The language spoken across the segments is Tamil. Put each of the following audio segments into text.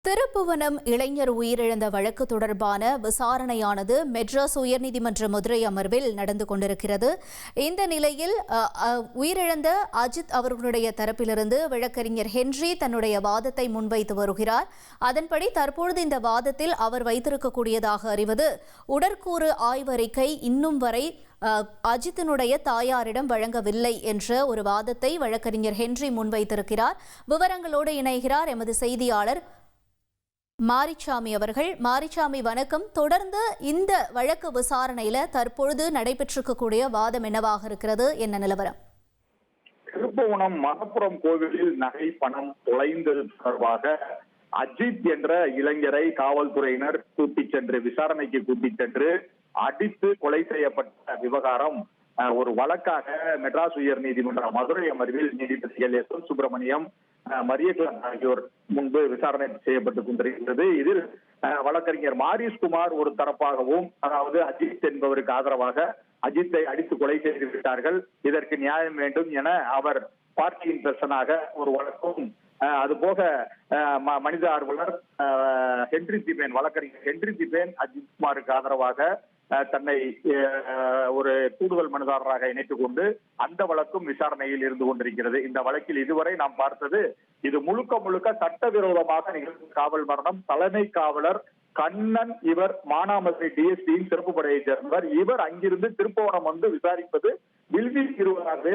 திருப்புவனம் இளைஞர் உயிரிழந்த வழக்கு தொடர்பான விசாரணையானது மெட்ராஸ் உயர்நீதிமன்ற மதுரை அமர்வில் நடந்து கொண்டிருக்கிறது. இந்த நிலையில் உயிரிழந்த அஜித் அவர்களுடைய தரப்பிலிருந்து வழக்கறிஞர் ஹென்றி தன்னுடைய வாதத்தை முன்வைத்து வருகிறார். அதன்படி தற்பொழுது இந்த வாதத்தில் அவர் வைத்திருக்கக்கூடியதாக அறிவது, உடற்கூறு ஆய்வறிக்கை இன்னும் வரை அஜித்தினுடைய தாயாரிடம் வழங்கவில்லை என்ற ஒரு வாதத்தை வழக்கறிஞர் ஹென்றி முன்வைத்திருக்கிறார். விவரங்களோடு இணைகிறார் எமது செய்தியாளர் மாரிச்சாமி அவர்கள். மாரிச்சாமி, வணக்கம். தொடர்ந்து இந்த வழக்கு விசாரணையில தற்பொழுது நடைபெற்றிருக்கக்கூடிய வாதம் என்னவாக இருக்கிறது, என்ன நிலவரம்? திருப்புவனம் மணப்புரம் கோவிலில் நகை பணம் தொலைந்தது தொடர்பாக அஜித் என்ற இளைஞரை காவல்துறையினர் விசாரணைக்கு கூட்டிச் சென்று அடித்து கொலை செய்யப்பட்ட விவகாரம் ஒரு வழக்காக மெட்ராஸ் உயர் நீதிமன்ற மதுரை அமர்வில் நீதிபதிகள் எஸ்.எம். சுப்பிரமணியம், மரியகிளன் ஆகியோர் முன்பு விசாரணை செய்யப்பட்டுக் கொண்டிருக்கிறது. இதில் வழக்கறிஞர் மாரிஸ்குமார் ஒரு தரப்பாகவும், அதாவது அஜித் என்பவருக்கு ஆதரவாக அஜித்தை அடித்து கொலை செய்து விட்டார்கள், இதற்கு நியாயம் வேண்டும் என அவர் பார்ட்டியின் பெர்சனாக ஒரு வழக்கும், அதுபோக மனித ஆர்வலர் ஹென்றி திபேன், வழக்கறிஞர் ஹென்றி திபேன் அஜித் குமாருக்கு ஆதரவாக தன்னை ஒரு கூடுதல் மனுதாரராக இணைத்துக் கொண்டு அந்த வழக்கும் விசாரணையில் இருந்து கொண்டிருக்கிறது. இந்த வழக்கில் இதுவரை நாம் பார்த்தது, இது முழுக்க சட்டவிரோதமாக நிகழ்ந்த காவல் மரணம். தலைமை காவலர் கண்ணன் இவர் மானாமதுரை டிஎஸ்பியின் சிறப்பு படையை சேர்ந்தவர். இவர் அங்கிருந்து திருப்புவனம் வந்து விசாரிப்பது வில்வி இருவராகவே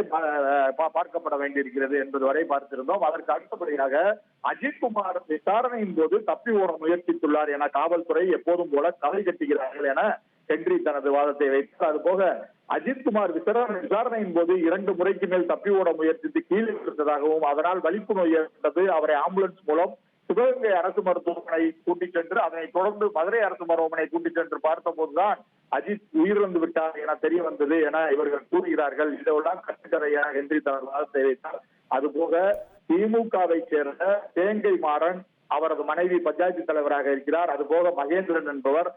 பார்க்கப்பட வேண்டியிருக்கிறது என்பது வரை பார்த்திருந்தோம். அதற்கு அடுத்தபடியாக அஜித்குமார் விசாரணையின் போது தப்பி ஓட முயற்சித்துள்ளார் என காவல்துறை எப்போதும் போல கதை கட்டுகிறார்கள் என ஹென்றி தனது வாதத்தை வைத்தார். அதுபோக அஜித்குமார் விசாரணையின் போது 2 முறைக்கு மேல் தப்பி ஓட முயற்சித்து கீழே விழுந்ததாகவும், அதனால் வலிப்பு நோய் ஏற்பட்டது, அவரை ஆம்புலன்ஸ் மூலம் சிவகங்கை அரசு மருத்துவமனை கூட்டிச் சென்று அதனைத் தொடர்ந்து மதுரை அரசு மருத்துவமனை கூட்டிச் சென்று பார்த்த போதுதான் அஜித் உயிரிழந்து விட்டார் என தெரிய வந்தது என இவர்கள் கூறுகிறார்கள். இதெல்லாம் கட்டுக்கதையா என்று தனது வாதத்தை வைத்தார். அதுபோக திமுகவை சேர்ந்த தேங்கை மாறன், அவரது மனைவி பஞ்சாயத்து தலைவராக இருக்கிறார். அதுபோக மகேந்திரன் என்பவர்,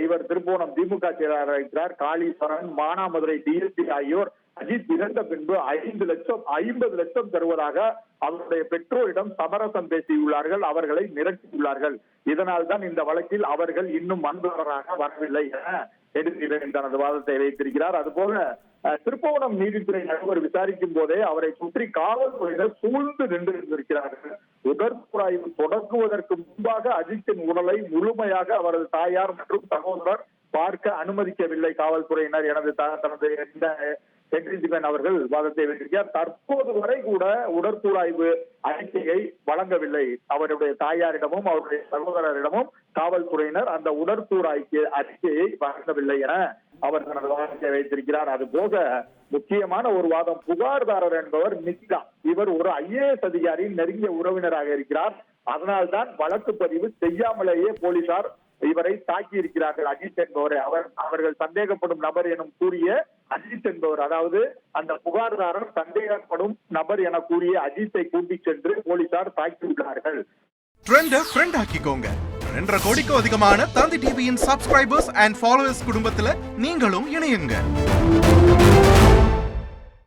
இவர் திருப்புவனம் திமுக செயலாளராக இருக்கிறார். காளீஸ்வரன், மானாமதுரை டிஎஸ்பி ஆகியோர் அஜித் இறந்த பின்பு 50 லட்சம் தருவதாக அவருடைய பெற்றோரிடம் சமரசம் பேசியுள்ளார்கள், அவர்களை மிரட்டியுள்ளார்கள். இதனால் தான் இந்த வழக்கில் அவர்கள் இன்னும் மனுதாரராக வரவில்லை என தனது வாதத்தை வைத்திருக்கிறார். அதுபோல திருப்புவனம் நீதித்துறை நடுவர் விசாரிக்கும் போதே அவரை சுற்றி காவல்துறையினர் சூழ்ந்து நின்று இருந்திருக்கிறார்கள். உடற்குறாய்வு தொடங்குவதற்கு முன்பாக அஜித்தின் உடலை முழுமையாக அவரது தாயார் மற்றும் சகோதரர் பார்க்க அனுமதிக்கவில்லை காவல்துறையினர் எனது தனது ஹென்றி திபேன் அவர்கள் வாதத்தை வைத்திருக்கிறார். தற்போது வரை கூட உடற்கூறாய்வு அறிக்கையை வழங்கவில்லை. அவருடைய தாயாரிடமும் அவருடைய சகோதரரிடமும் காவல்துறையினர் அந்த உடற்கூறாய்வு அறிக்கையை வழங்கவில்லை என அவர் தனது வாதத்தை வைத்திருக்கிறார். அது போக முக்கியமான ஒரு வாதம், புகார்தாரர் என்பவர் நித்யா, இவர் ஒரு IAS அதிகாரியின் நெருங்கிய உறவினராக இருக்கிறார். அதனால்தான் வழக்கு பதிவு செய்யாமலேயே போலீசார் இவரை தாக்கி இருக்கிறார்கள். அஜித் என்பவரை அவர்கள் சந்தேகப்படும் நபர் எனும் கூறிய அஜித் என்பவர், அதாவது அந்த புகார்தாரர் சந்தேகப்படும் நபர் என கூறிய அஜித்தை கூட்டிச் சென்று போலீசார் தாக்கியுள்ளார்கள். ட்ரெண்ட் ஆக்கிக்கோங்க. 2.5 கோடிக்கும் அதிகமான தந்தி டிவியின் சப்ஸ்கிரைபர்ஸ் அண்ட் ஃபாலோவர்ஸ் குடும்பத்துல நீங்களும் இணையுங்க.